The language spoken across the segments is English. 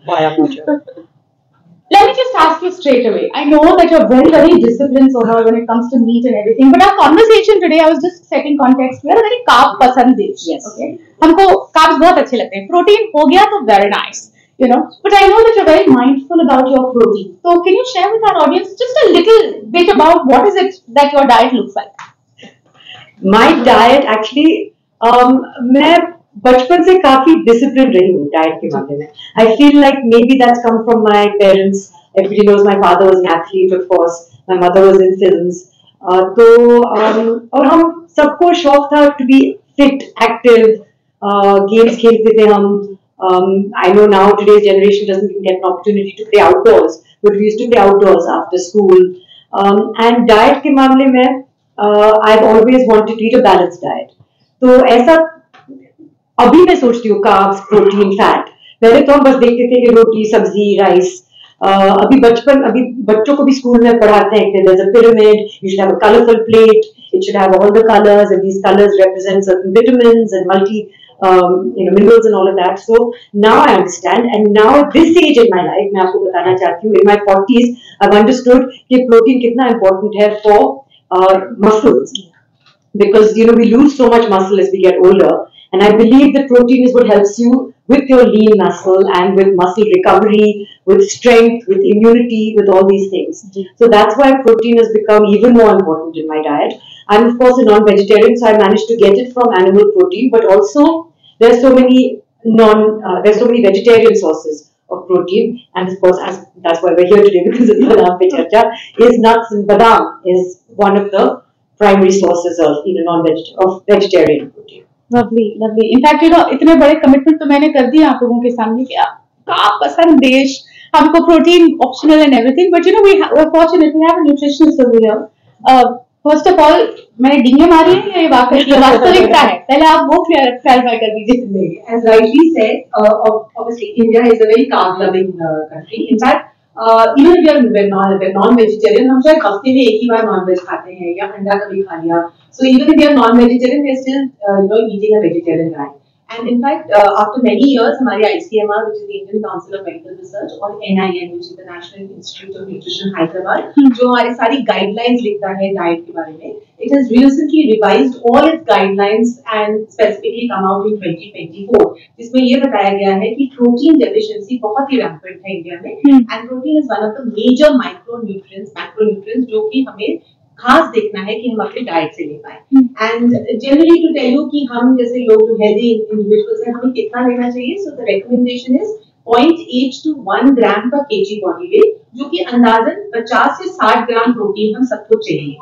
via Mojo. Let me just ask you straight away. I know that you're very, very disciplined, Soha, when it comes to meat and everything. But our conversation today, I was just setting context. We are a very carb pasand dish. Yes. Okay. हमको carbs बहुत अच्छे लगते हैं. Protein हो गया तो very nice. You know. But I know that you're very mindful about your protein. So can you share with our audience just a little bit about what is it that your diet looks like? My diet actually, मैं बचपन से काफी discipline रही हूँ diet के मामले में. I feel like maybe that's come from my parents. Everybody knows my father was an athlete of course, my mother was in films. और हम सबको शौक था to be fit, active, games खेलते थे हम. I know now today's generation doesn't even get an opportunity to play outdoors, but we used to play outdoors after school. And diet के मामले में I've always wanted to eat a balanced diet. तो ऐसा अभी मैं सोचती हूँ carbs, protein, fat. पहले तो हम बस देखते थे कि रोटी, सब्जी, राइस. अभी बच्चों को भी स्कूल में पढ़ाते हैं कि there's a pyramid, you should have a colorful plate, it should have all the colors, and these colors represent certain vitamins and minerals and all of that. So now I understand, and now at this age in my life, मैं आपको बताना चाहती हूँ, in my 40s, I've understood कि protein कितना important है for our muscles, because we lose so much muscle as we get older. And I believe that protein is what helps you with your lean muscle and with muscle recovery, with strength, with immunity, with all these things. So that's why protein has become even more important in my diet. I'm of course a non-vegetarian, so I managed to get it from animal protein, but also there's so many vegetarian sources of protein, and of course that's why we're here today, because of Badam Pe Charcha, is nuts, and badam is one of the primary sources of vegetarian protein. Lovely, lovely. In fact, इतने बड़े commitment तो मैंने कर दिए आप लोगों के सामने कि कार्ब पसंद देश, हमको protein optional and everything, but we're fortunate we have a nutritionist over here. First of all, मैंने डींगे मारी है या ये वास्तविकता है? पहले आप वो क्लैरिफाई कर दीजिए. As rightly said, obviously India is a very carb-loving country. In fact, even if you're non-vegetarian, हम शायद हफ्ते में एक ही बार नॉन-वेज खाते हैं या अंडा कभी खा लिया. So even if you're non-vegetarian, we're still eating a vegetarian diet. And in fact, after many years, हमारे ICMR, which is the Indian Council of Medical Research, और NIN, which is the National Institute of Nutrition, Hyderabad, जो हमारी सारी guidelines लिखता है diet के बारे में, it has recently revised all its guidelines and specifically come out in 2024, जिसमें ये बताया गया है कि protein deficiency बहुत ही rampant है इंडिया में, and protein is one of the major macronutrients जो कि हमें खास देखना है कि हम अपने डाइट से ले पाए. And generally to tell you कि हम जैसे लोग जो हेल्दी इंडिविजुअल्स हैं, हमें कितना लेना चाहिए. So the recommendation is 0.8 to 1 ग्राम पर केजी बॉडी वेट, जो कि अंदाजन 50 से 60 ग्राम प्रोटीन हम सबको चाहिए.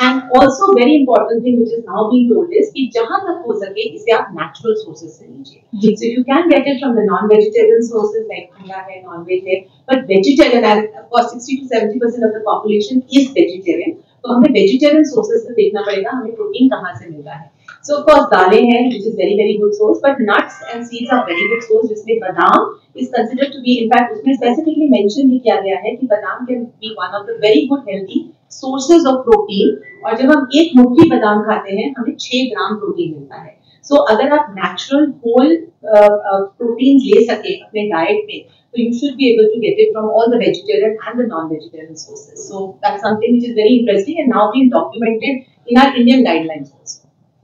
And also very important thing which is now being told is कि जहां तक हो सके इसे आप नेचुरल सोर्सेज से लीजिए. So you can get it from the non vegetarian sources like अंडा है, नॉन वेज है, but vegetarian, of course 60 to 70% of the population is vegetarian. तो हमें वेजिटेरियन सोर्सेज से देखना पड़ेगा हमें प्रोटीन कहाँ से मिल रहा है. सो ऑफ कोर्स दालें हैं, which is very very good source, but nuts and seeds are very good source, जिसमें बादाम is considered to be, in fact उसमें स्पेसिफिकली मेंशन भी किया गया है कि बादाम can be one of the very good healthy sources of protein. और जब हम एक मुट्ठी बादाम खाते हैं हमें 6 ग्राम प्रोटीन मिलता है. सो अगर आप नेचुरल होल प्रोटीन ले सके अपने डाइट में, so you should be able to get it from all the vegetarian and the non-vegetarian sources. So that's something which is very interesting and now being documented in our Indian guidelines also.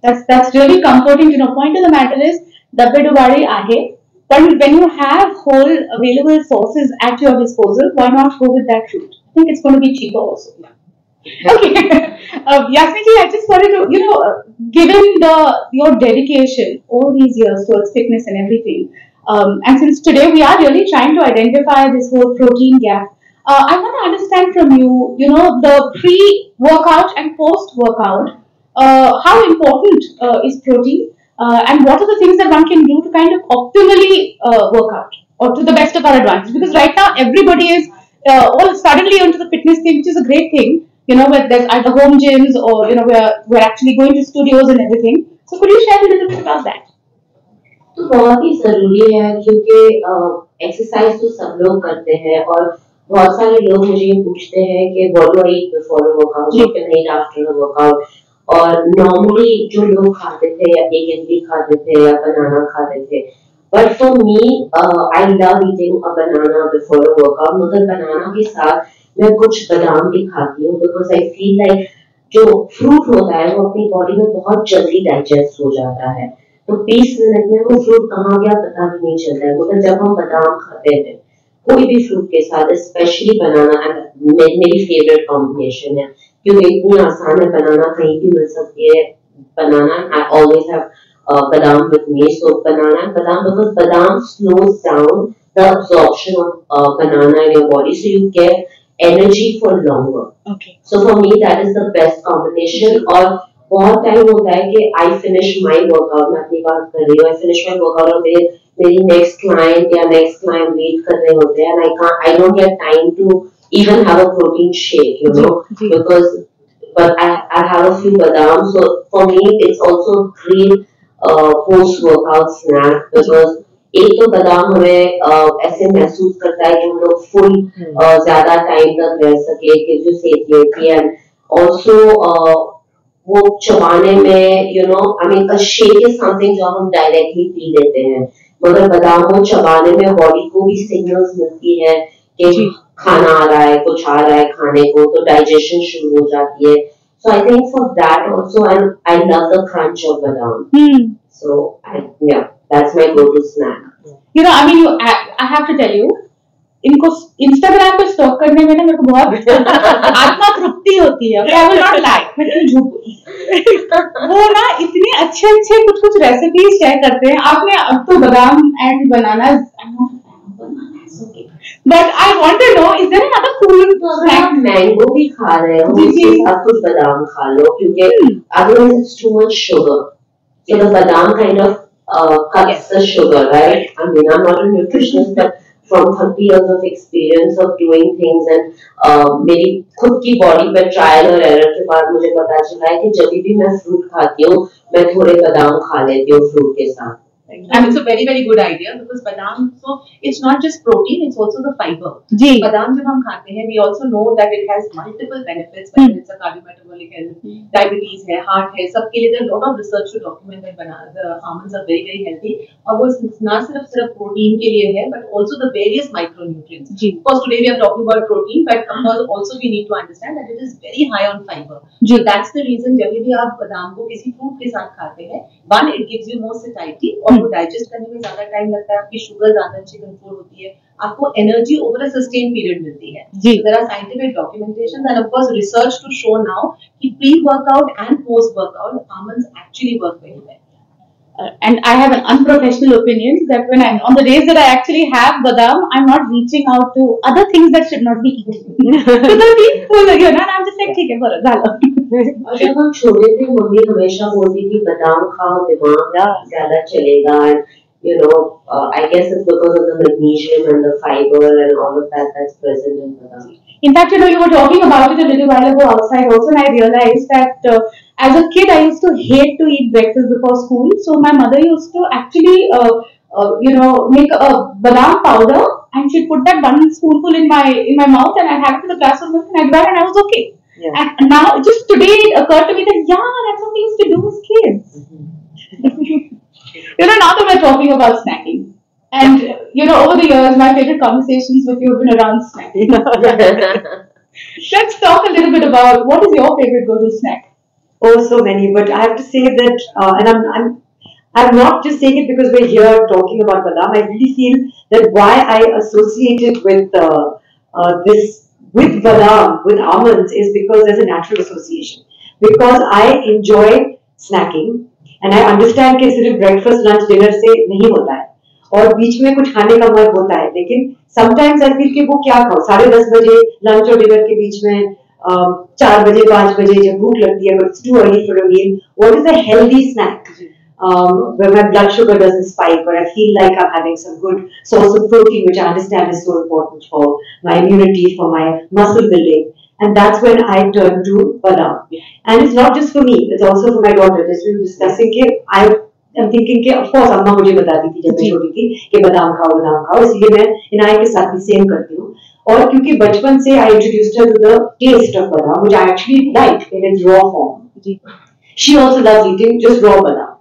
That's really comforting. Point of the matter is dabbe dubari aahe, but when you have whole available sources at your disposal, why not go with that route? I think it's going to be cheaper also. Okay. Yasmin ji, I just wanted to, given your dedication all these years towards fitness and everything, and since today we are really trying to identify this whole protein gap, I want to understand from you, the pre-workout and post-workout, how important is protein, and what are the things that one can do to kind of optimally work out, or to the best of our advantage? Because right now everybody is all suddenly onto the fitness thing, which is a great thing, where there's either home gyms or, we're actually going to studios and everything. So could you share a little bit about that? तो बहुत ही जरूरी है, क्योंकि exercise तो सब लोग करते हैं और बहुत सारे लोग मुझे ये पूछते हैं कि what do I eat before workout, what can I eat after workout. और नॉर्मली जो लोग खाते थे या एग भी खाते थे या बनाना खाते थे, But for me, I love eating a banana before a workout. मगर banana के साथ मैं कुछ बादाम भी खाती हूँ because I feel like जो fruit होता है वो अपनी body में बहुत जल्दी digest हो जाता है. तो 20 मिनट में वो fruit कहाँ गया पता भी नहीं चलता है. मगर जब हम बादाम खाते हैं कोई भी fruit के साथ, especially banana, मेरी favorite combination है क्योंकि इतनी आसान है. banana कहीं भी मिल सकती है. Banana, I always have badam with me. So banana and badam, because badam slows down the absorption of banana in your body, so you get energy for longer. Okay. So for me that is the best combination. और बहुत time होता है कि I finish my workout, मैं अपनी बात कर रही हूँ, I finish my workout और मेरी next client या next client wait कर रहे होते हैं, and I don't get time to even have a protein shake, you know, because but I have a few badam. So for me it's also great post workout snack because एक तो बादाम हमें ऐसे महसूस करता है कि हम लोग फुल ज्यादा टाइम तक रह सके, gives you satiety, and also वो चबाने में I mean a shake is something जो हम डायरेक्टली पी लेते हैं, मगर बादाम को चबाने में बॉडी को भी सिग्नल्स मिलती है कि खाना आ रहा है, कुछ आ रहा है खाने को, तो डाइजेशन शुरू हो जाती है. So I think for that also, and I love the crunch of badam. So yeah, that's my go-to snack. I mean, I have to tell you, इनको Instagram पे स्टॉक करने में ना मेरे को बहुत आत्मा तृप्ति होती है. I will not lie, मैं क्यों झूठ बोलूं. वो ना इतने अच्छे कुछ रेसिपीज शेयर करते हैं. आपने अब तो बादाम and banana, but I want to know, is there another cool snack? Mango भी खा रहे हो, उसके साथ कुछ बादाम खा लो क्योंकि otherwise it's too much sugar. So the badam kind of cuts the sugar, right? I mean, I'm not a nutritionist, but from 30 years of experience of doing things and मेरी खुद की body पे trial और error के बाद मुझे पता चला है कि जब भी मैं fruit खाती हूँ मैं थोड़े बादाम खा लेती हूँ fruit के साथ. And it's a very very good idea because badam, so it's not just protein, it's also the fiber. Badam जब हम खाते हैं, we also know that it has multiple benefits, whether it's a cardiometabolic health, diabetes है, heart है, सबके लिए there are a lot of research to document that the almonds are very very healthy. और वो ना सिर्फ protein के लिए है, but also the various micronutrients. Of course today we are talking about protein, but of course also we need to understand that it is very high on fiber. So that's the reason जब भी आप बादाम को किसी fruit के साथ खाते हैं, one it gives you more satiety और डाइजेस्ट करने में ज्यादा टाइम लगता है, आपकी शुगर ज्यादा अच्छी कंट्रोल होती है, आपको energy over a sustain period मिलती है. There are scientific documentations and of course research to show now कि pre workout and post workout almonds actually work very well. And I have an unprofessional opinion that when on the days that I actually have badam, I'm not reaching out to other things that should not be eaten. So the being full again, and I'm just like, ठीक है बरो डालो. और जब हम छोटे थे mummy हमेशा बोलती थी बादाम खाओ दिमाग ज्यादा चलेगा, and I guess it's because of the magnesium and the fiber and all of that that's present in badam. In fact, you were talking about it a little while ago outside also, and I realized that as a kid I used to hate to eat breakfast before school. So my mother used to actually make a badam powder, and she'd put that one spoonful in my mouth, and I'd have it with a glass of milk, and I'd have it, and I was okay. Yeah. And now, just today, it occurred to me that that's what we used to do as kids. Now that we're talking about snacking, and over the years, my favorite conversations with you have been around snacking. Let's talk a little bit about what is your favorite go-to snack. Oh, so many, but I have to say that, and I'm not just saying it because we're here talking about badam. I really feel that why I associate it with with badam, with almonds, is because there's a natural association. Because I enjoy snacking, and I understand कि सिर्फ breakfast, lunch, dinner से नहीं होता है, और बीच में कुछ खाने का मन होता है, लेकिन sometimes I feel कि वो क्या खाओ, 10:30 बजे lunch और dinner के बीच में 4 बजे 5 बजे जब भूख लगती है, but it's too early for a meal. What is a healthy snack? Where my blood sugar doesn't spike, or I feel like I'm having some good source of protein, which I understand is so important for my immunity, for my muscle building. And that's when I turn to badam. And it's not just for me, it's also for my daughter. Just we were discussing it, I'm thinking कि of course अम्मा मुझे बताती थी जब मैं छोटी थी कि बादाम खाओ, इसलिए मैं इनाय के साथ भी सेम करती हूँ. और क्योंकि बचपन से I introduced her to the taste of badam, which I actually liked in its raw form. She also loves eating just raw badam.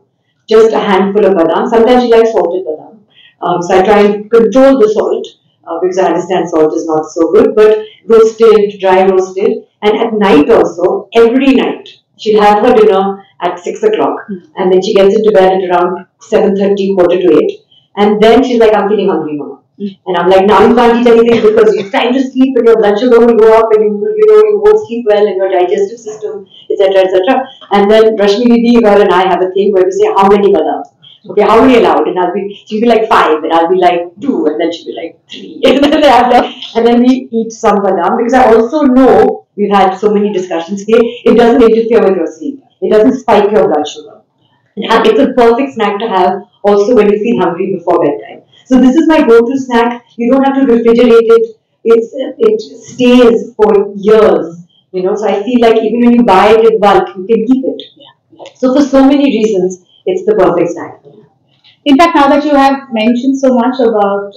Just a handful of badam. Sometimes she likes salted badam. So I try and control the salt because I understand salt is not so good, but roasted, dry roasted, and at night also, every night, she'll have her dinner at 6 o'clock, and then she gets into bed at around 7:30, quarter to 8, and then she's like, I'm feeling hungry, Mama. And I'm like, now you can't eat anything because you're trying to sleep and your blood sugar will go up and you won't sleep well and your digestive system, etc., etc. And then Rashmi Didi, her and I have a thing where we say, how many badam? Okay, how many allowed? And she'll be like 5, and I'll be like 2, and then she'll be like 3, and then we eat some badam because I also know we've had so many discussions here. It doesn't interfere with your sleep. It doesn't spike your blood sugar. And it's a perfect snack to have also when you feel hungry before bedtime. So this is my go-to snack. You don't have to refrigerate it. It stays for years. So I feel like even when you buy it in bulk, you can keep it. Yeah. So for so many reasons, it's the perfect snack. In fact, now that you have mentioned so much about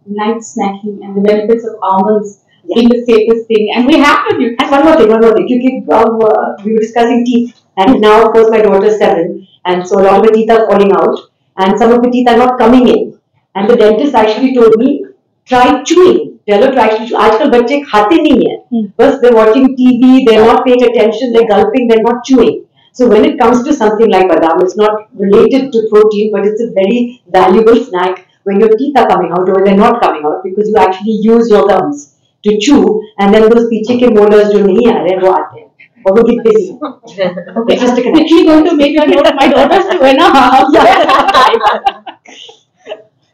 night snacking and the benefits of almonds being the safest thing, and we have to do. And one more thing. We were discussing teeth, and now of course my daughter's 7, and so a lot of the teeth are falling out, and some of the teeth are not coming in. And the dentist actually told me, try chewing. Tell her to actually chew. आजकल बच्चे खाते नहीं हैं. बस they're watching TV, they're not paying attention, they're gulping, they're not chewing. So when it comes to something like badam, it's not related to protein, but it's a very valuable snack when your teeth are coming out or when they're not coming out because you actually use your gums to chew, and then those पीछे के molars जो नहीं आ रहे हैं वो आते हैं. और वो गिरते ही. Okay, I'm quickly going to make a note of my daughter's 2.5.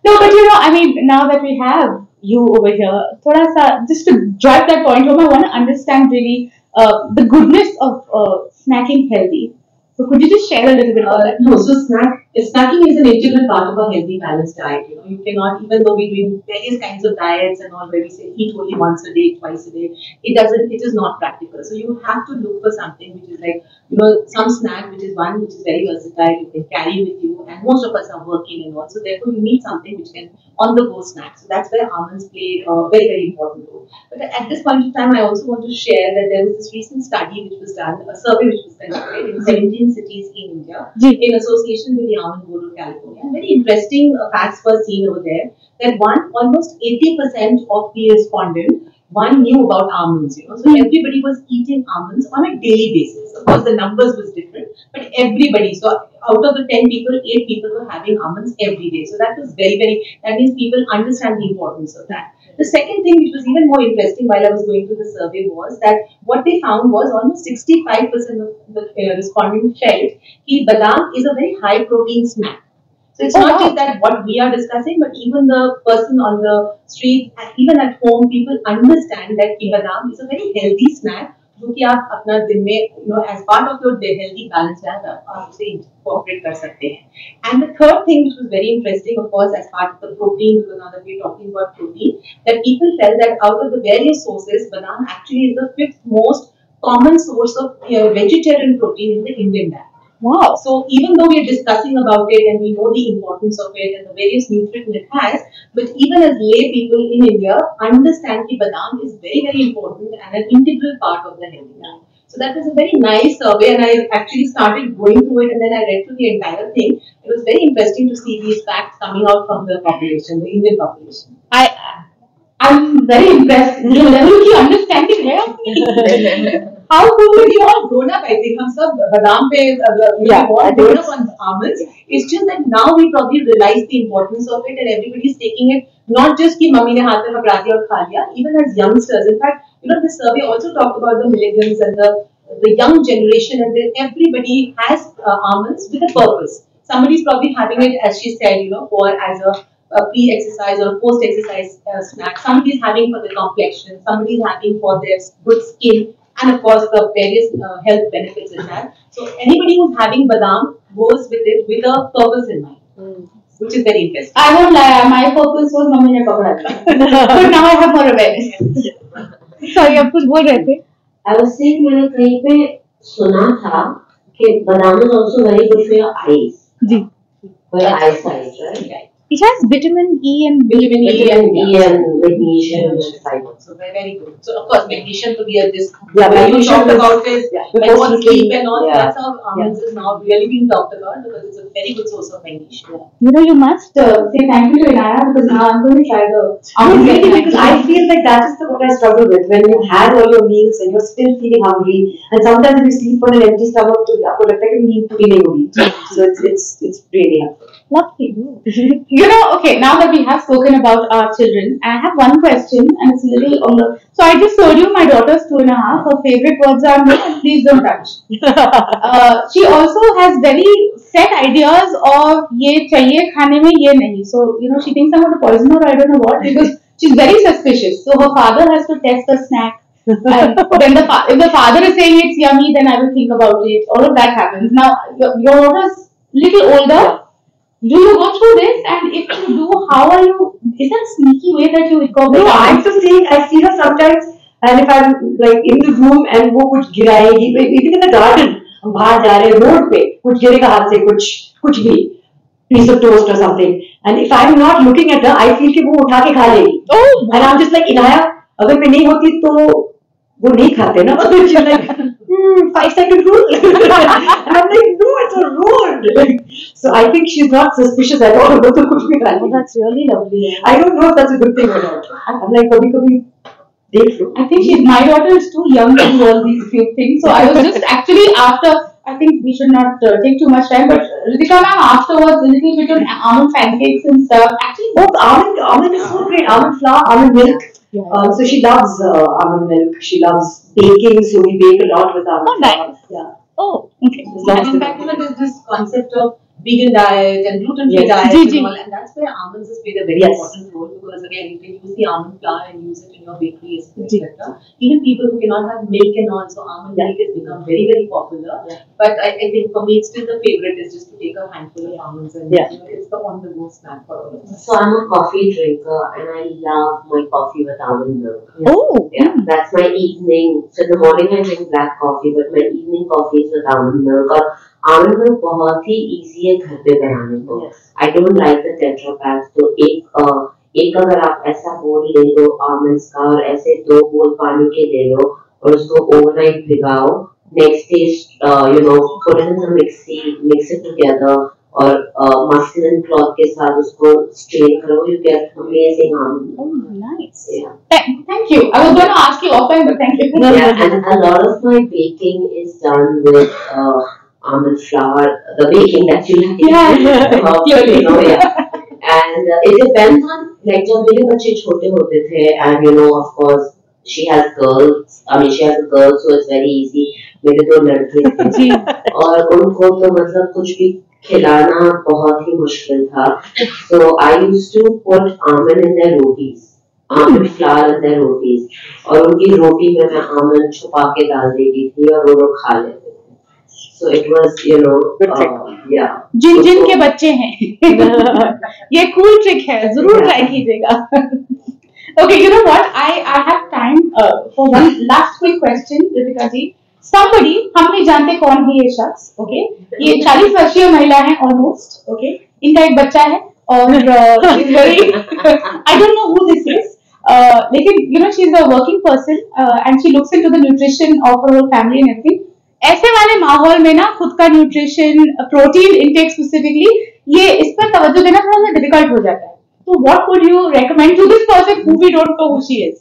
No, but I mean, now that we have you over here, thoda sa, just to drive that point home, I want to understand really the goodness of snacking healthy. So could you just share a little bit about that? No, so snacking is an integral part of a healthy, balanced diet. You cannot, even though we're doing various kinds of diets and all, where we say eat only once a day, twice a day, it is not practical. So you have to look for something which is like, some snack which is very versatile, you can carry with you, and most of us are working and all. So therefore you need something which can on-the-go snack. So that's where almonds play a very, very important role. But at this point in time, I also want to share that there was this recent study which was done, a survey which was conducted in 17 cities in India in association with the Almond Board of California. And very interesting facts were seen over there that almost 80% of the respondents knew about almonds. So everybody was eating almonds on a daily basis. Of course, the numbers was different, but everybody. So out of the 10 people, 8 people were having almonds every day. So that was that means people understand the importance of that. The second thing which was even more interesting while I was going through the survey was that what they found was almost 65% of the respondents felt that badam is a very high protein snack. So it's not just that what we are discussing, but even the person on the street, even at home, people understand that badam is a very healthy snack जो कि आप अपना दिन में as part of your healthy balanced diet आप उसे incorporate कर सकते हैं. And the third thing which was very interesting, of course, as part of the protein, because now that we're talking about protein, that people felt that out of the various sources, badam actually is the 5th most common source of vegetarian protein in the Indian diet. Wow. So even though we are discussing about it and we know the importance of it and the various nutrients it has, but even as lay people in India understand that badam is very, very important and an integral part of the healthy diet. So that was a very nice survey, and I actually started going through it and then I read through the entire thing. It was very interesting to see these facts coming out from the population, the Indian population. I'm very impressed. The level of understanding है. How could we all grown up? I think हम सब बादाम पे we all grown up on almonds. It's just that now we probably realize the importance of it, and everybody is taking it not just कि mummy ने हाथ में पकड़ा दिया और खा लिया. Even as youngsters, in fact, this survey also talked about the millennials and the young generation, and everybody has almonds with a purpose. Somebody's probably having it, as she said, for as a pre-exercise or post-exercise snack. Somebody is having for the complexion. Somebody is having for their good skin. And of course, the various health benefits it has. So anybody who's having badam goes with it with a purpose in mind, which is very interesting. I won't lie, my purpose was mummy ne pakda diya. But now I have more awareness. Sorry, आप कुछ बोल रहे थे? I was saying मैंने कहीं पे सुना था कि badam is also very good for your eyes. Ji. For your eyesight, right? It has vitamin E and Vitamin E Vitamin and E and magnesium and fiber. So very good. So of course magnesium to be a this Yeah, when you magnesium talked is- about is yeah, like before what sleeping, sleep and all. yeah. That's how almonds is now really being talked about because it's a very good source of magnesium. you know, you must say thank you to Inaya because now I'm going to try the No, almond really, milk because I feel like that is what I struggle with. When you had all your meals and you're still feeling hungry, and sometimes if you sleep on an empty stomach, तो आपको लगता है कि नींद पूरी नहीं होगी. So it's really helpful. Lovely. You know, okay, now that we have spoken about our children, I have one question and it's a little on the. So I just told you my daughter's 2.5. Her favorite words are no and please don't touch. She also has very set ideas of ये चाहिए खाने में ये नहीं. So you know she thinks I'm going to poison her or I don't know what because she's very suspicious. So her father has to test the snack. And then if the father is saying it's yummy, then I will think about it. All of that happens. Now your daughter's little older. Do you go through this? And if you do, how are you? Is there a sneaky way that you incorporate? No, I'm just saying, I see her sometimes, and if I'm like in the room and वो कुछ गिराएगी, even in the garden, हम बाहर जा रहे हैं road पे, कुछ गिरेगा हाथ से, कुछ भी, piece of toast or something, and if I'm not looking at her, I feel कि वो उठा के खा लेगी, and I'm just like Inaya, अगर मैं नहीं होती तो वो नहीं खाते ना, so she's like 5-second rule, and I'm like no, it's a rule. So I think she's not suspicious at all. वो तो कुछ भी खा Oh, लेगी. that's really lovely. I don't know if that's a good thing or not. I'm like, kabhi देख लो. I think my daughter is too young to do all these few things. So I was just actually after. I think we should not take too much time. But Ritika ma'am afterwards a little bit on almond pancakes and stuff. Actually, Oh, almond is so great. Almond flour, almond milk. Yeah. So she loves almond milk. She loves baking, so we bake a lot with almond Oh, nice. flour. Yeah. oh, okay. Lots And in of fact, there's this concept of vegan diet and gluten-free Yes. diet Ji, and ji. all, and that's where almonds has played a very Yes. important role because again, you can use the almond flour and use it in your bakeries, Ji. etc. Even people who cannot have milk and all, so almond Yeah. milk has become very, very popular. Yeah. But I think for me, it's still the favorite is just to take a handful of almonds and Yeah. it's the on-the-go snack for all of us. So I'm a coffee drinker and I love my coffee with almond milk. Oh, Yeah, that's my evening. So in the morning I drink black coffee, but my evening coffee is with almond milk. और almond milk बहुत ही easy है घर पे बनाने को. Yes. I don't like the Tetra packs. तो एक अगर आप ऐसा बोल ले लो almonds का और ऐसे 2 बोल पानी के ले लो और उसको overnight भिगाओ. Next day, put it in the mixie, mix it together. और muslin cloth के साथ उसको strain करो. You get amazing almond milk. oh, nice. Yeah. Thank you. I was going to ask you offline, but thank you. Yeah, and a lot of my baking is done with almond flour, the baking that you like. Yeah, clearly. Yeah. And it depends on, like, जब मेरे बच्चे छोटे होते थे, and of course, she has girls, she has a girl, so it's very easy. मेरे 2 लड़के थे, और उनको तो मतलब कुछ भी खिलाना बहुत ही मुश्किल था. So I used to put almond in their rotis. Almond flour in their rotis. और उनकी रोटी में मैं almond छुपा के डाल देती थी और वो लोग खा लेते थे. So it was, yeah. जिन के बच्चे हैं ये cool trick है जरूर try कीजिएगा. Okay, you know what? I have time for one last quick question, Ritika ji. Somebody, हम नहीं जानते कौन है ये शख्स, okay? ये 40 वर्षीय महिला है almost, okay? इनका एक बच्चा है और she's very I don't know who this is. लेकिन she's a working person and she looks into the nutrition of her whole family and everything. ऐसे वाले माहौल में ना खुद का न्यूट्रिशन प्रोटीन इंटेक स्पेसिफिकली ये इस पर तवज्जो देना थोड़ा सा डिफिकल्ट हो जाता है. तो what would you recommend to this person who we don't know who she is?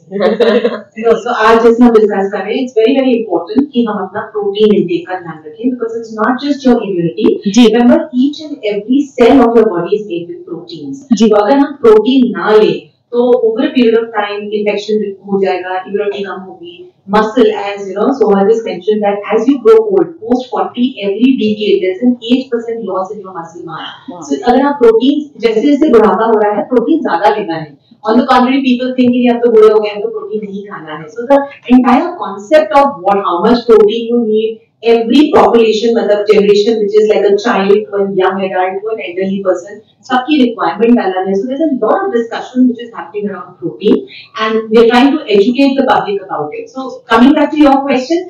No, so आज जैसे हम डिस्कस कर रहे हैं, it's very very important कि हम अपना प्रोटीन इंटेक का ध्यान रखें because it's not just your immunity. Remember, each and every cell of your body is made with proteins. तो अगर हम प्रोटीन ना लें तो over a period of time infection हो जाएगा, immunity कम होगी. Muscle, as Soha just mentioned that as you grow old, post 40, every decade there's an 8% loss in your muscle mass. Wow. So अगर आप प्रोटीन जैसे जैसे बुढ़ापा हो रहा है, प्रोटीन ज्यादा लेना है. On the contrary, people think कि अब तो बूढ़े हो गए हैं तो प्रोटीन नहीं खाना है. So the entire concept of how much protein you need, every population, मतलब generation which is like a child to a young adult to an elderly person, सबकी requirement अलग है. So there's a lot of discussion which is happening around protein, and we're trying to educate the public about it. So coming back to your question,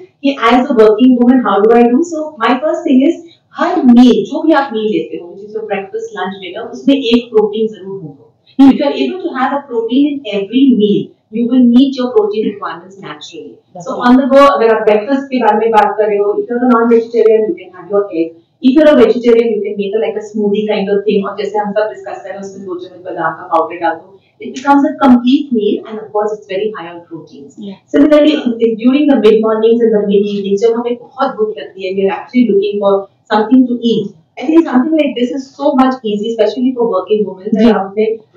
as a working woman, how do I do? So my first thing is हर मील जो भी आप मील लेते हो, जिसमें breakfast lunch dinner, उसमें एक protein जरूर होगा. If you are able to have a protein in every meal, you will meet your protein requirements naturally. So on the go, अगर आप breakfast के बारे में बात कर रहे हो, if you are a non-vegetarian, you can have your egg. If you are a vegetarian, you can make like a smoothie kind of thing. और जैसे हम सब डिस्कस कर रहे हैं, उसमें 2 चम्मच बादाम का पाउडर डाल दो. It becomes a complete meal, and of course, it's very high on proteins. Yeah. Similarly, during the mid mornings and the mid evenings, जब हमें बहुत भूख लगती है, we are actually looking for something to eat. I think something like this is so much easy, especially for working women. that आप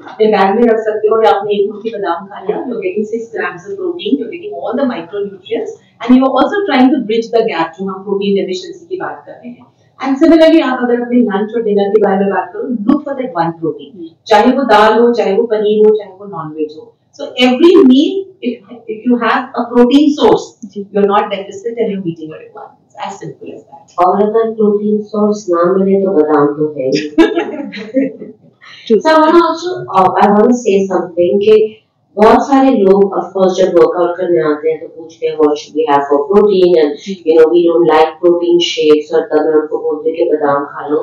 अपने bag में रख सकते हो और आपने एक मुट्ठी बादाम खा लिया, you're getting 6 grams of protein, you're getting all the micronutrients, and you're also trying to bridge the gap जो हम protein deficiency की बात कर रहे हैं. And similarly, आप अगर अपने lunch और dinner के बारे में बात करो, look for that one protein, चाहे वो दाल हो, चाहे वो पनीर हो, चाहे वो non-veg हो. So every meal, if you have a protein source, you're not deficit and you're meeting your requirements. As simple as that. और अगर प्रोटीन सोर्स ना मिले तो बादाम तो है ही. So I want to say something कि बहुत सारे लोग of course जब वर्कआउट करने आते हैं तो पूछते हैं what should we have for protein and you know we don't like protein shakes और तब मैं उनको बोलती हूँ कि बादाम खा लो.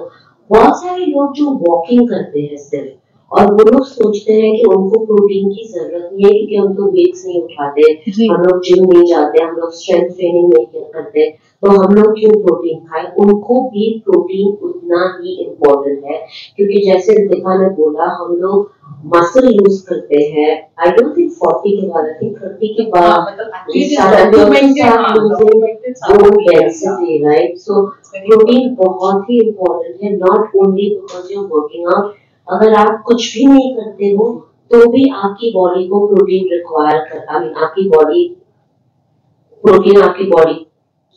बहुत सारे लोग जो वॉकिंग करते हैं सिर्फ और वो लोग सोचते हैं कि उनको प्रोटीन की जरूरत नहीं है क्योंकि हम तो वेट्स नहीं उठाते, हम लोग जिम नहीं जाते, हम लोग स्ट्रेंथ ट्रेनिंग नहीं करते, तो हम लोग क्यों प्रोटीन खाएं. उनको भी प्रोटीन उतना ही इम्पोर्टेंट है क्योंकि जैसे रितिका ने बोला हम लोग मसल लूज करते हैं. आई डोंट थिंक 40 के बाद, आई थिंक 30 के बाद डेंसिटी, राइट. सो प्रोटीन बहुत ही इम्पोर्टेंट है, not only because you are working out. अगर आप कुछ भी नहीं करते हो तो भी आपकी बॉडी को प्रोटीन रिक्वायर करता है, आपकी बॉडी प्रोटीन आपकी बॉडी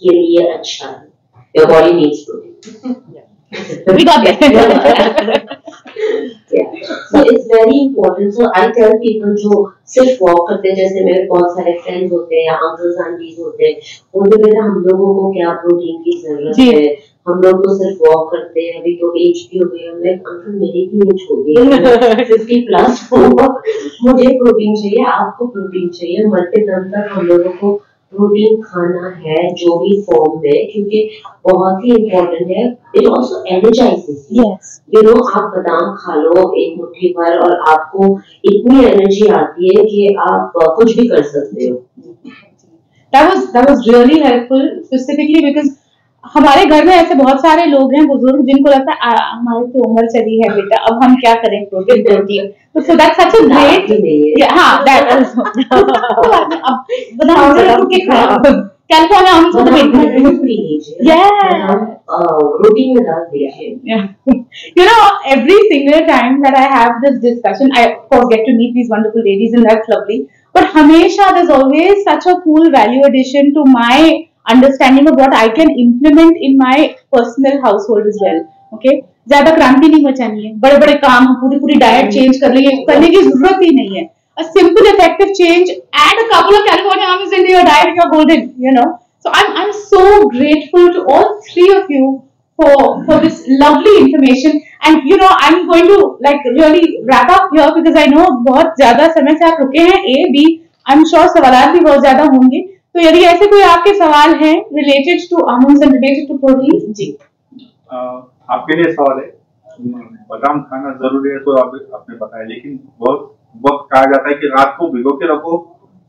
के लिए अच्छा है. Your body needs protein. We got that. Yeah. So it's very important. So I tell people जो सिर्फ वॉक करते हैं, जैसे मेरे बहुत सारे फ्रेंड्स होते हैं या अंकल्स आंटीज होते हैं, उनके बेटा हम लोगों को क्या प्रोटीन की जरूरत है, हम लोग तो सिर्फ वॉक करते हैं, अभी तो एज भी हो गई. हम लाइक अंकल मेरी भी एज हो गई 50+ मुझे प्रोटीन चाहिए, आपको प्रोटीन चाहिए. मरते दम तक हम लोगों को प्रोटीन खाना है जो भी फॉर्म में, क्योंकि बहुत ही इम्पोर्टेंट है. It also energises. You know आप बादाम खा लो एक मुट्ठी भर और आपको इतनी एनर्जी आती है कि आप कुछ भी कर सकते हो. That was really helpful specifically because हमारे घर में ऐसे बहुत सारे लोग हैं बुजुर्ग जिनको लगता है हमारी तो उम्र चली है बेटा, अब हम क्या करें protein. So that's such a great, हाँ that is. कैलिफोर्निया हम सब routine में डाल दीजिए. You know, every single time that I have this discussion, I of course get to meet these wonderful ladies and that's lovely. But हमेशा there's always such a cool value addition to my understanding of what I can implement in my personal household as well. Okay, ज्यादा क्रांति नहीं मचानी है, बड़े बड़े काम पूरी diet change करने की जरूरत ही नहीं है. A simple effective change, add a couple of California almonds into your diet, you're golden, you know. So I'm so grateful to all three of you for this lovely information. And you know, I'm going to like really wrap up here because I know बहुत ज्यादा समय से आप रुके हैं. A, B, I'm sure सवालात भी बहुत ज्यादा होंगे. तो यदि ऐसे कोई आपके सवाल हैं related to almonds and related to protein, जी. आपके लिए सवाल है, बादाम खाना जरूरी है तो आपने बताया, लेकिन बहुत वक्त कहा जाता है कि रात को भिगो के रखो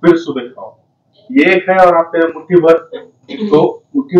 फिर सुबह खाओ. ये एक है. और आपके मुट्ठी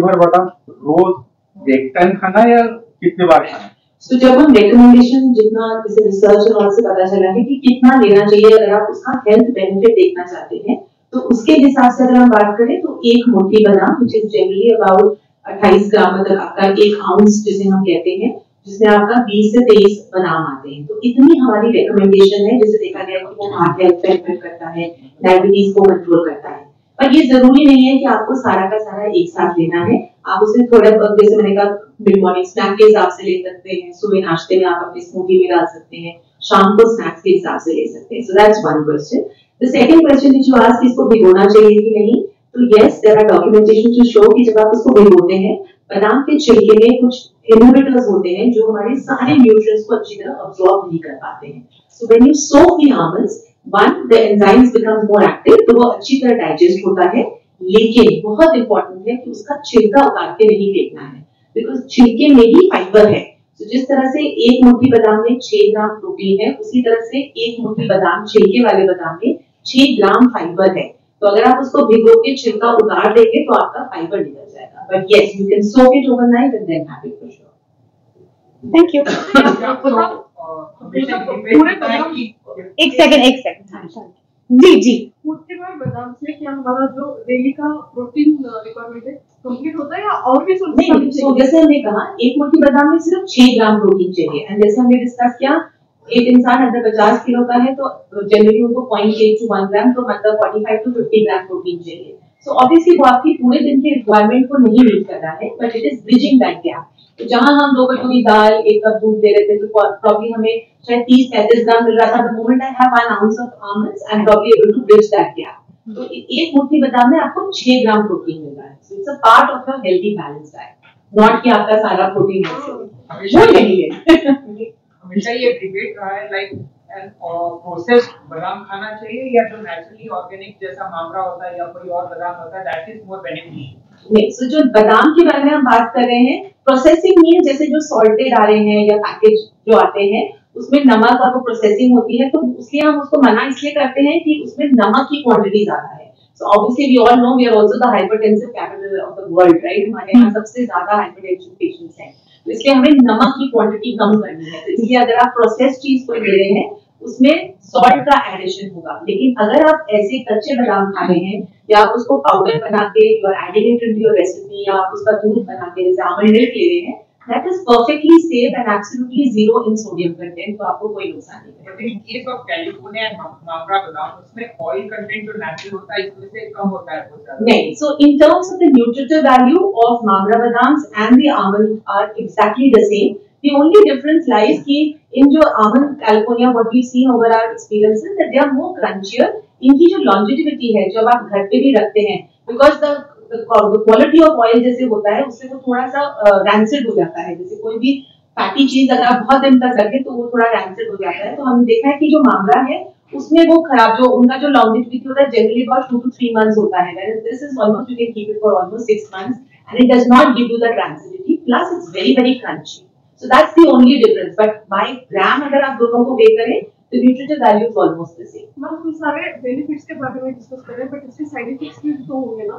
भर बादाम रोज एक टाइम खाना या कितने बार खाना? तो जब हम रिकमेंडेशन जितना जैसे रिसर्च और से पता चला है कि कितना लेना चाहिए, अगर आप उसका हेल्थ बेनिफिट देखना चाहते हैं तो उसके हिसाब से अगर हम बात करें तो एक मुट्ठी बादाम विच इज जनरली अबाउट 28 ग्राम, मतलब आपका 1 आउंस जिसे हम कहते हैं, जिसमें आपका 20 से 23 बादाम आते हैं. तो इतनी हमारी रिकमेंडेशन है, जिसे देखा गया कि वो हार्ट हेल्थ पे इफेक्ट करता है, डायबिटीज को कंट्रोल करता है. पर ये जरूरी नहीं है कि आपको सारा का सारा एक साथ लेना है. आप उसमें थोड़ा जैसे मैंने कहा मिड मॉर्निंग स्नैक के हिसाब से ले सकते हैं, सुबह नाश्ते में आप अपनी स्मूदी में डाल सकते हैं, शाम को स्नैक्स के हिसाब से ले सकते हैं. So that's one question. The second question which you asked, इसको भिगोना चाहिए कि नहीं, तो yes there are documentation to show कि जब आप उसको भिगोते हैं, बादाम के छिलके में कुछ इनहिबिटर्स होते हैं जो हमारे सारे न्यूट्रिएंट्स को अच्छी तरह अब्सॉर्ब नहीं कर पाते हैं. So when you soak the almonds, one the enzymes becomes more active, तो वो अच्छी तरह डाइजेस्ट होता है. लेकिन बहुत इंपॉर्टेंट है कि उसका छिलका उतार के नहीं फेंकना है. बिकॉज छिलके में ही फाइबर है। तो जिस तरह से एक मुट्ठी बादाम में 6 ग्राम प्रोटीन है, उसी तरह से एक मुट्ठी बादाम, छिलके वाले बादाम में 6 ग्राम फाइबर है। तो अगर आप उसको भिगो के छिलका उतार देंगे तो आपका फाइबर निकल जाएगा। But yes, you can soak it overnight and then have it for sure. Thank you. पूरे बादाम की एक सेकंड जी जी। मुट्ठी भर बादाम से क्या हमारा जो डेली का प्रोटीन रिक्वायरमेंट है कंप्लीट होता है या और भी सोर्स? नहीं, तो जैसे हमने कहा एक मुट्ठी बादाम में सिर्फ 6 ग्राम प्रोटीन चाहिए। एंड जैसे हमने डिस्कस किया, एक इंसान अगर 50 किलो का है तो जनरली उनको 0.8 to 1 ग्राम, तो मतलब 45 to 50 ग्राम प्रोटीन चाहिए। सो ऑब्वियसली वो आपकी पूरे दिन की रिक्वायरमेंट को नहीं मीट कर रहा है, but it is bridging that gap. तो जहां हम 2 कटोरी दाल, 1 कप दूध ले रहे थे, तो प्रॉब्ली हमें शायद 30-35 ग्राम मिल रहा था। The moment I have 1 ounce of almonds, I am probably able to bridge that gap. तो एक मुट्ठी बादाम में आपको 6 ग्राम प्रोटीन मिल रहा है। So it's a part of your healthy balance diet, not कि आपका सारा प्रोटीन वो नहीं है। हमेशा ये डिबेट रहा है लाइक प्रोसेस्ड बादाम खाना चाहिए या जो नेचुरली ऑर्गेनिक जैसा मामरा होता है या कोई और बादाम होता है, दैट इज मोर बेनिफिशियल। नहीं, सो जो बादाम के बारे में हम बात कर रहे हैं, प्रोसेसिंग नहीं है। जैसे जो सॉल्टेड आ रहे हैं या पैकेज जो आते हैं उसमें नमक और वो प्रोसेसिंग होती है, तो इसलिए हम उसको मना इसलिए करते हैं कि उसमें नमक की क्वांटिटी ज्यादा है। So obviously we all know we are also the hypertensive capital of the world, right? हमारे यहाँ सबसे ज्यादा हाइपरटेंशन पेशेंट्स हैं, तो इसलिए हमें नमक की क्वांटिटी कम करनी है। तो इसलिए अगर आप प्रोसेस्ड चीज को ले रहे हैं उसमें सॉल्ट का एडिशन होगा। लेकिन अगर आप ऐसे कच्चे बादाम खा रहे हैं या आप उसको पाउडर बना के you are adding it into your recipe, या आप उसका दूध बना के जैसे आमंड मिल्क ले रहे हैं, that is perfectly safe and absolutely zero in sodium content, तो आपको कोई नुकसान नहीं है। In case of California mamra बादाम, उसमें ऑयल कंटेंट जो नेचुरल होता है इसमें से कम होता है बहुत ज्यादा। नहीं, so in terms of the nutritive value of mamra badams and the almond are exactly the same. The only difference lies कि इन जो almond California what we've seen over our experiences that they are more crunchier, इनकी जो longevity है जब आप घर पे भी रखते हैं, because the quality of oil जैसे होता है उससे वो थोड़ा सा rancid हो जाता है। जैसे कोई भी फैटी चीज अगर आप बहुत दिन तक रखें तो वो थोड़ा rancid हो जाता है। तो हमने देखा है कि जो मामला है उसमें वो खराब जो उनका जो longevity होता है generally about 2 to 3 months होता है, whereas this is almost you can keep it for almost 6 months and it does not give you that rancidity, plus it's very very crunchy. So that's the only difference. But by gram अगर आप दोनों को weigh करें तो nutritive value is almost the same. Ma'am हम सारे benefits के बारे में डिस्कस कर रहे हैं, बट इसके साइड इफेक्ट्स भी तो होंगे ना?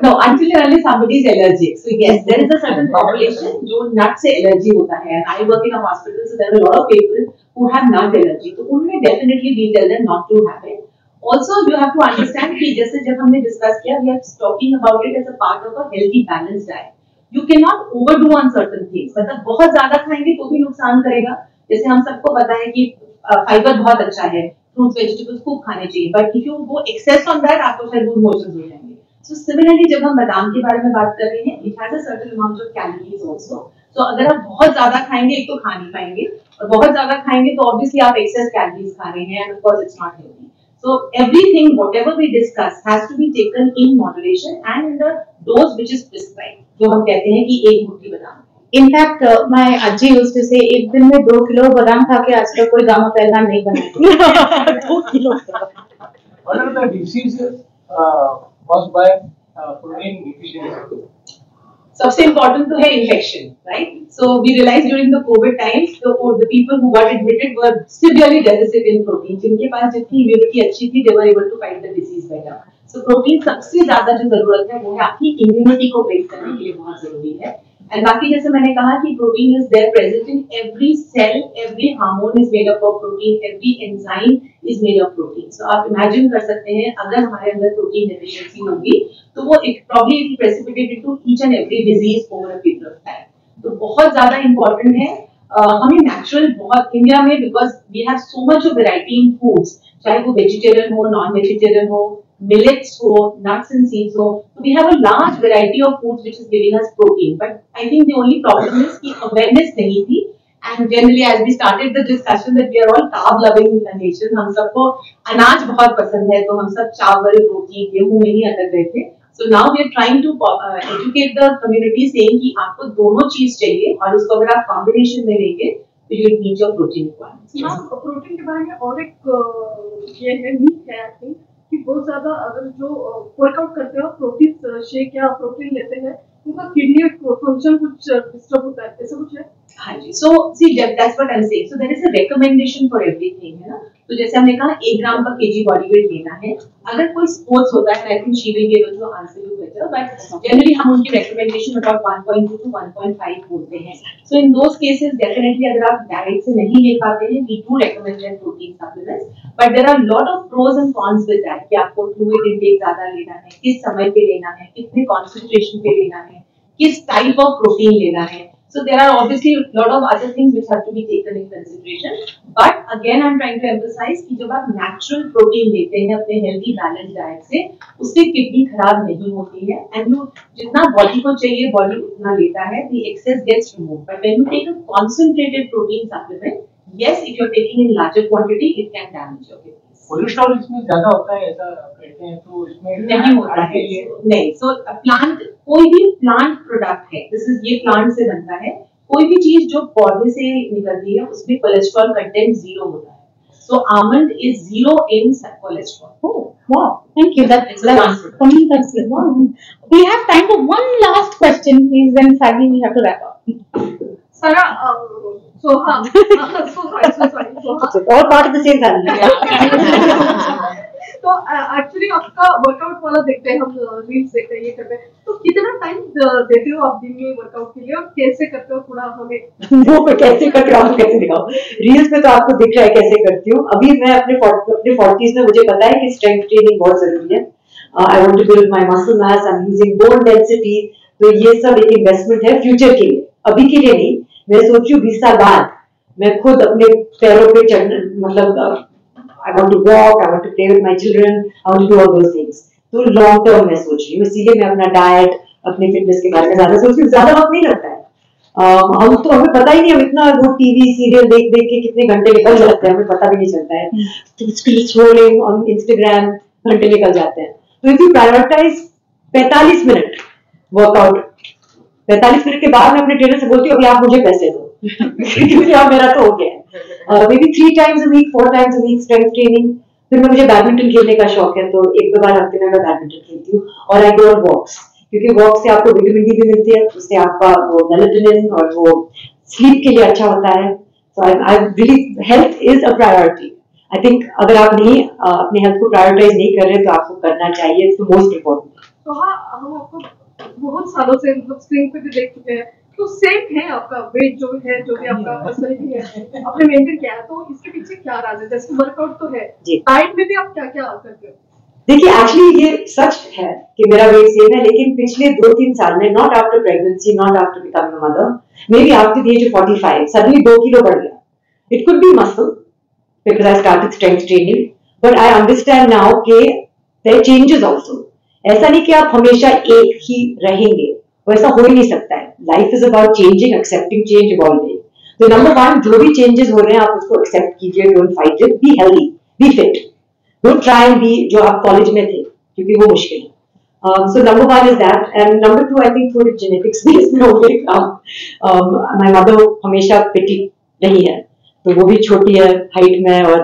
No, until and unless somebody is allergic. So yes, there is a certain population जो nut से allergy होता है. And I work in a hospital, so there are a lot of people who have nut allergy. तो उनमें definitely we tell them not to have it. Also, you have to understand कि जैसे जब हमने discuss किया, we are talking about it as a part of a healthy balanced diet. You cannot overdo on certain things. मतलब बहुत ज्यादा खाएंगे तो भी नुकसान करेगा। जैसे हम सबको पता है कि फाइबर बहुत अच्छा है, फ्रूट्स वेजिटेबल्स खूब खाने चाहिए, but if you go excess on that आपको शायद लूज मोशंस हो जाएंगे। सो सिमिलरली जब हम बादाम के बारे में बात कर रहे हैं, it has a certain amount of calories also. So अगर आप बहुत ज्यादा खाएंगे एक तो खा नहीं पाएंगे, और बहुत ज्यादा खाएंगे तो ऑब्वियसली आप एक्सेस कैलोरीज खा रहे हैं, and of course it's not healthy. So everything, whatever we discuss, has to be taken in moderation and in the dose which is prescribed. जो हम कहते हैं कि एक मुट्ठी बादाम। In fact, my aji used to say, एक दिन में 2 किलो बादाम खा के आज तक कोई गामा पहलवान नहीं बना। 2 kilo. What are the diseases caused by protein deficiency? सबसे इम्पोर्टेंट तो है infection, right? So we realise during the COVID times the people who got admitted were severely deficit in protein. जिनके पास जितनी इम्यूनिटी अच्छी थी, they were able to fight the disease better. So protein सबसे ज्यादा जो जरूरत है वो है आपकी इम्यूनिटी को ब्रेक करने के लिए बहुत जरूरी है। एंड बाकी जैसे मैंने कहा कि protein is there present in every cell, every hormone is made up of protein, every enzyme is made of protein. So आप इमेजिन कर सकते हैं अगर हमारे अंदर प्रोटीन डेफिशिएंसी होगी तो वो probably it precipitated to each and every disease over a period of time. तो बहुत ज्यादा इंपॉर्टेंट है हमें नेचुरल बहुत इंडिया में, because we have so much of variety in foods, चाहे वो वेजिटेरियन हो, नॉन वेजिटेरियन हो, millets ho, nuts and seeds ho, so we have a large variety of foods which is giving us protein. But I think the only problem is कि awareness नहीं थी, and generally as we started the discussion that we are all carb loving nation, हम सबको अनाज बहुत पसंद है, तो हम सब चावल, रोटी, गेहूं में ही अटक गए थे। So now we are trying to educate the community saying कि आपको दोनों चीज चाहिए, और उसको अगर आप combination में लेंगे तो you will meet your protein requirements. Ma'am protein के बारे में और एक ये है मीथ है आई थिंक कि बहुत ज्यादा अगर जो वर्कआउट करते हो प्रोटीन शेक या प्रोटीन लेते हैं उनका किडनी फंक्शन कुछ डिस्टर्ब होता है, ऐसा कुछ है? हाँ जी, so see that's what I'm saying. So there is a recommendation for everything, है ना? तो जैसे हमने कहा 1 ग्राम का kg बॉडी वेट लेना है. अगर कोई स्पोर्ट्स होता है, I think she will be able to answer you better. But generally हम उनकी recommendation about 1.2 to 1.5 बोलते हैं. So in those cases definitely अगर आप डाइट से नहीं ले पाते हैं, we do recommend them protein supplements. But there are lot of pros and cons with that. कि आपको fluid intake ज़्यादा लेना है, किस समय पे लेना है, कितने concentration पे लेना है, किस type of protein लेना है. So there are obviously a lot of other things which have to be taken in consideration. But again, I'm trying to emphasize कि जब आप natural protein लेते हैं अपने healthy balanced diet से, उससे kidney खराब नहीं होती है, and you जितना body को चाहिए body उतना लेता है, the excess gets removed. But when you take a concentrated protein supplement, yes, if you're taking in larger quantity, it can damage your kidneys. Cholesterol इसमें ज्यादा होता है ऐसा कहते हैं, तो इसमें नहीं होता है, नहीं. So प्लांट, कोई भी प्लांट प्रोडक्ट है, दिस इज ये प्लांट से बनता है, कोई भी चीज जो पौधे से निकलती है उसमें कोलेस्ट्रॉल कंटेंट 0 होता है. So almond is 0 in cholesterol. Oh, wow. Thank you. That's for me, that's it. Wow. We have time for one last question, please. Then sadly we have to wrap up. Sara, so sorry. और part of the same family. तो actually आपका workout वाला देखते हैं, हम reels देखते हैं, ये करते हैं, तो कितना टाइम देते हो आप दिन में वर्कआउट के लिए और कैसे करते हो, थोड़ा हमें वो मैं कैसे करती हूँ, आपको कैसे दिखाऊं? रील्स में तो आपको दिख रहा है कैसे करती हूँ. अभी मैं अपने 40s में मुझे पता है कि स्ट्रेंथ ट्रेनिंग बहुत जरूरी है. I want to build my muscle mass, I am using bone density. तो ये सब एक इन्वेस्टमेंट है फ्यूचर के लिए, अभी के लिए नहीं. मैं सोच रही हूँ 20 साल बाद मैं खुद अपने पैरों पे चढ़ना, मतलब I want to walk, I want to play with my children, I want to do all those things. तो लॉन्ग टर्म में सोच रही हूँ, इसीलिए मैं अपना डाइट, अपने फिटनेस के बारे में ज्यादा सोच रही हूँ. ज्यादा वक्त नहीं लगता है. हम तो हमें पता ही नहीं, हम इतना वो टीवी सीरियल देख देख के कितने घंटे निकल जाते हैं, हमें पता भी नहीं चलता है. स्क्रॉलिंग ऑन इंस्टाग्राम घंटे निकल जाते हैं. तो if you prioritise 45 minute workout, 45 minute के बाद मैं अपने ट्रेनर से बोलती हूँ अभी आप मुझे पैसे दो क्योंकि अब मेरा तो हो गया है. Maybe 3 times a week, 4 times a week strength training. फिर मुझे बैडमिंटन खेलने का शौक है, तो 1-2 बार हफ्ते में मैं बैडमिंटन खेलती हूँ. और आई गो ऑन वॉक्स, क्योंकि वॉक से आपको विटामिन डी भी मिलती है, उससे आपका वो मेलेटोनिन और वो स्लीप के लिए अच्छा होता है. So I really, health is a priority. I think अगर आप नहीं अपने हेल्थ को प्रायोरिटाइज नहीं कर रहे तो आपको करना चाहिए. It's the most important. तो हाँ, हम आपको बहुत सालों से मतलब स्क्रीन पे भी देख चुके हैं, तो सेम है आपका वेट जो है, जो भी आपका पर्सनैलिटी है, आपने मेंटेन किया है, तो इसके पीछे क्या राज है? जैसे वर्कआउट तो है, डाइट में भी आप क्या क्या करते हो? देखिए, एक्चुअली ये सच है कि मेरा वेट सेम है, लेकिन पिछले 2-3 साल में, not after pregnancy, not after becoming a mother, maybe after the age of 45 suddenly 2 kilo बढ़ गया. It could be muscle because I started strength training, but I understand now कि there changes also. ऐसा नहीं कि आप हमेशा एक ही रहेंगे, वैसा हो ही नहीं सकता है. Life is about changing, accepting change, evolving. तो नंबर 1, जो भी चेंजेस हो रहे हैं आप उसको एक्सेप्ट कीजिए. Don't fight it, be healthy, be fit. Don't try and be जो आप कॉलेज में थे, क्योंकि वो मुश्किल है. So number 1 is that. And number 2, I think थोड़ी जेनेटिक्स भी इसमें हो गई. माय मदर हमेशा पिटी नहीं है, तो वो भी छोटी है हाइट में, और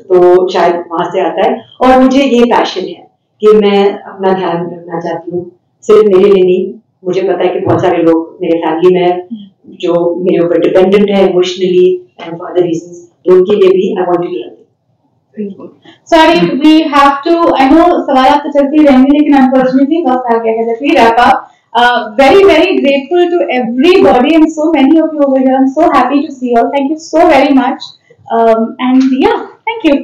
तो शायद वहां से आता है. और मुझे ये पैशन है कि मैं अपना ध्यान रखना चाहती हूँ, सिर्फ मेरे लिए नहीं. मुझे पता है कि बहुत सारे लोग मेरे फैमिली में जो मेरे ऊपर डिपेंडेंट है emotionally and for other reasons, तो उनके लिए भी I want to be healthy. Sorry, we have to. I know सवाल तो चलती रहेंगे, लेकिन unfortunately वक्त आ गया है. Let me wrap up. Very very grateful to everybody and so many of you over here. I'm so happy to see you all. Thank you so very much. And yeah, thank you.